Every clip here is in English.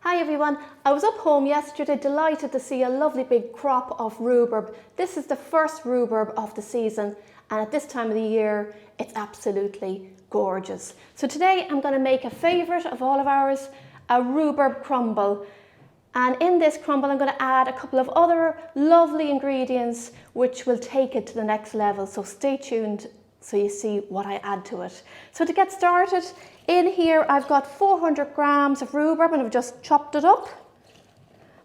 Hi everyone, I was up home yesterday delighted to see a lovely big crop of rhubarb. This is the first rhubarb of the season and at this time of the year it's absolutely gorgeous. So today I'm going to make a favourite of all of ours, a rhubarb crumble. And in this crumble I'm going to add a couple of other lovely ingredients which will take it to the next level. So stay tuned so you see what I add to it. So to get started, in here I've got 400 grams of rhubarb and I've just chopped it up.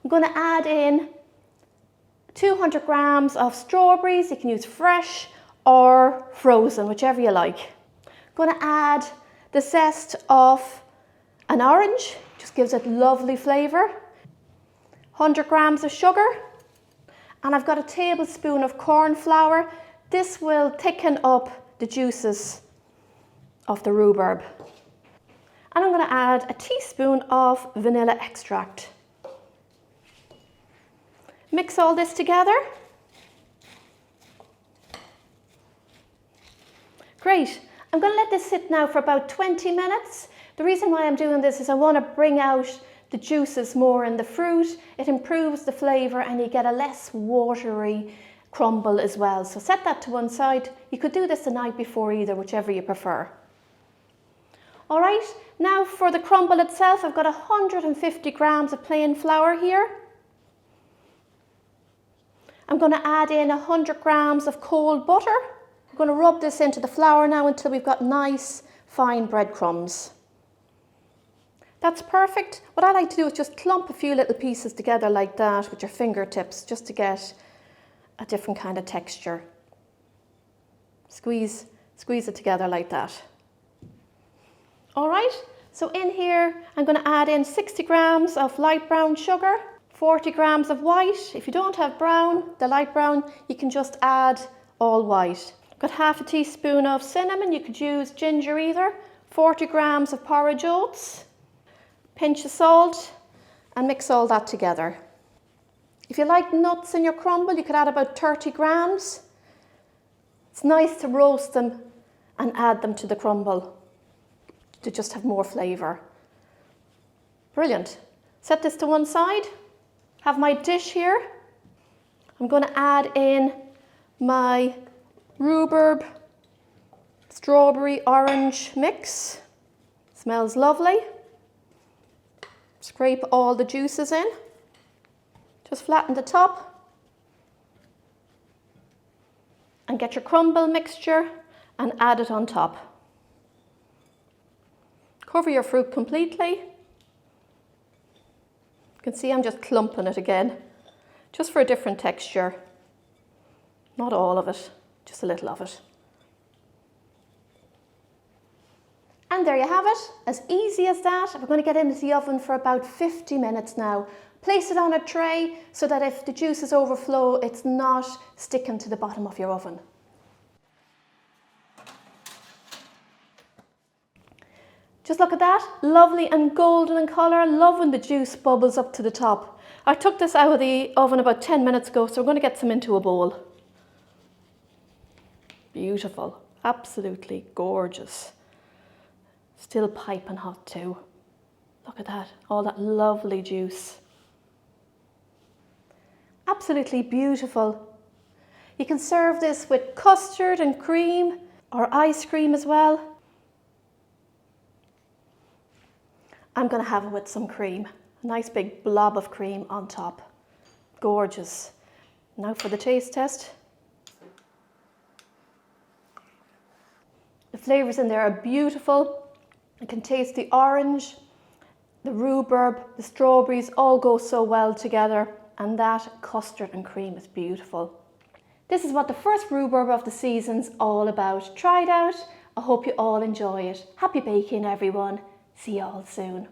I'm going to add in 200 grams of strawberries. You can use fresh or frozen, whichever you like. I'm going to add the zest of an orange, just gives it lovely flavour. 100 grams of sugar, and I've got a tablespoon of corn flour. This will thicken up the juices of the rhubarb. And I'm going to add a teaspoon of vanilla extract. Mix all this together. Great. I'm going to let this sit now for about 20 minutes. The reason why I'm doing this is I want to bring out the juices more in the fruit. It improves the flavour and you get a less watery crumble as well. So set that to one side. You could do this the night before either, whichever you prefer. All right, now for the crumble itself, I've got 150 grams of plain flour here. I'm going to add in 100 grams of cold butter. I'm going to rub this into the flour now until we've got nice fine breadcrumbs. That's perfect. What I like to do is just clump a few little pieces together like that with your fingertips just to get a different kind of texture. Squeeze it together like that. All right, so in here I'm going to add in 60 grams of light brown sugar, 40 grams of white. If you don't have brown, the light brown, you can just add all white. I've got half a teaspoon of cinnamon, you could use ginger either, 40 grams of porridge oats, pinch of salt, and mix all that together. If you like nuts in your crumble, you could add about 30 grams. It's nice to roast them and add them to the crumble to just have more flavour. Brilliant. Set this to one side. Have my dish here. I'm going to add in my rhubarb strawberry orange mix. Smells lovely. Scrape all the juices in. Just flatten the top and get your crumble mixture and add it on top. Cover your fruit completely. You can see I'm just clumping it again, just for a different texture. Not all of it, just a little of it. And there you have it, as easy as that. We're going to get into the oven for about 50 minutes now. Place it on a tray so that if the juices overflow, it's not sticking to the bottom of your oven. Just look at that, lovely and golden in colour. Love when the juice bubbles up to the top. I took this out of the oven about 10 minutes ago, so we're going to get some into a bowl. Beautiful, absolutely gorgeous. Still piping hot too. Look at that, all that lovely juice. Absolutely beautiful. You can serve this with custard and cream or ice cream as well. I'm going to have it with some cream. A nice big blob of cream on top. Gorgeous. Now for the taste test. The flavours in there are beautiful. I can taste the orange, the rhubarb, the strawberries all go so well together, and that custard and cream is beautiful. This is what the first rhubarb of the season's all about. Try it out. I hope you all enjoy it. Happy baking everyone. See you all soon.